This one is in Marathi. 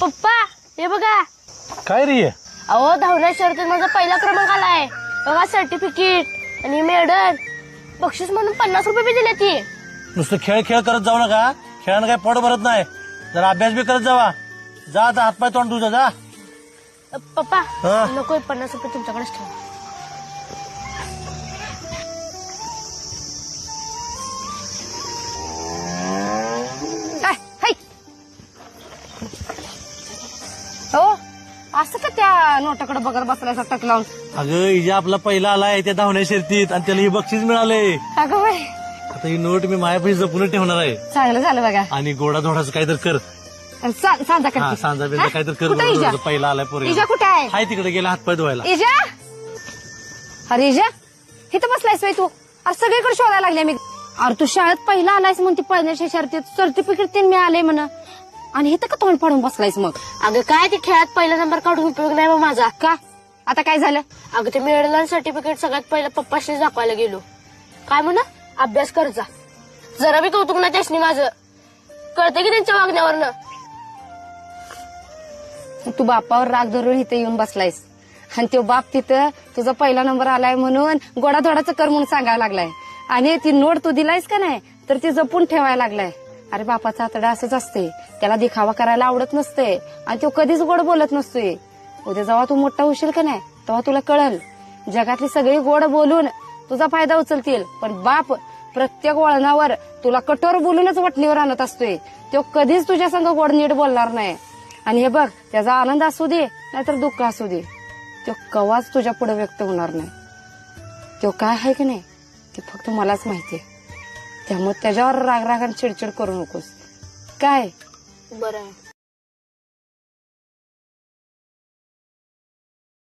पप्पा हे बघा. काय रे? अहो धावण्या शर्यतीत माझा पहिला क्रमांक आलाय बघा. सर्टिफिकेट आणि मेडल बक्षीस म्हणून 50 रुपये बी दिले ती. नुसतं खेळ खेळ करत जाऊ नका. खेळानं काय पोट भरत नाही. जरा अभ्यास बी करत जावा. जा आता हातपाय तोंड तुझा जा. पप्पा हा? नको 50 रुपये तुमच्याकडेच ठेवा. हो असं का त्या नोटाकडे बघत बसलायचा टक लावून. अगं हिजा आपला पहिला आलाय त्या धावण्या शर्यतीत आणि त्याला ही बक्षीस मिळाले. अगं बाई आता ही नोट मी माझ्यापाशी जपून ठेवणार आहे. चांगलं झालं बघा. आणि गोडा धोडाचं काहीतरी कर. सांजा हा करते. सांजा बिंजा काहीतरी कर. कुठे इजा? गोडा पहिला आलाय पोरी. इजा कुठे आहे? हाय तिकडे गेला हातपाय धुवायला. इजा अरे इजा इथं बसलायस बाई तू. अरे सगळीकडे शोधायला लागले मी. अरे तू शाळेत पहिला आलायस म्हणते पहिल्याच्या शर्तीत सर्टिफिकेट ते मिळाले म्हणा आणि इथं का तोंड फाडून बसलायस मग? अगं काय ते खेळात पहिला नंबर काढून उपयोग नाही बा माझा. का आता काय झालं? अगं ते मेडल आणि सर्टिफिकेट सगळ्यात पहिलं पप्पाशी दाखवायला गेलो. काय म्हणा अभ्यास कर जा. जरा बी कौतुक नाही त्याशनी माझं. कळतं की त्यांच्या वागण्यावरनं. तू बापावर राग धरून इथे येऊन बसलायस आणि तो बाप तिथं तुझा पहिला नंबर आलाय म्हणून गोडाधोडाचं कर म्हणून सांगायला लागलाय आणि ती नोट तू दिलायस का नाही तर ती जपून ठेवायला लागलाय. अरे बापाचा आतडा असंच असते. त्याला दिखावा करायला आवडत नसते आणि तो कधीच गोड बोलत नसतोय. उद्या जेव्हा तू मोठा होशील का नाही तेव्हा तुला कळल. जगातली सगळी गोड बोलून तुझा फायदा उचलतील पण बाप प्रत्येक वळणावर तुला कठोर बोलूनच वटणीवर आणत असतोय. तो कधीच तुझ्या संग गोड नीट बोलणार नाही. आणि हे बघ त्याचा आनंद असू दे नाहीतर दुःख असू दे तो कवाच तुझ्या पुढे व्यक्त होणार नाही. तो काय आहे की नाही ते फक्त मलाच माहितीये. त्यामुळे त्याच्यावर राग राग आणि चिडचिड करू नकोस. काय बरं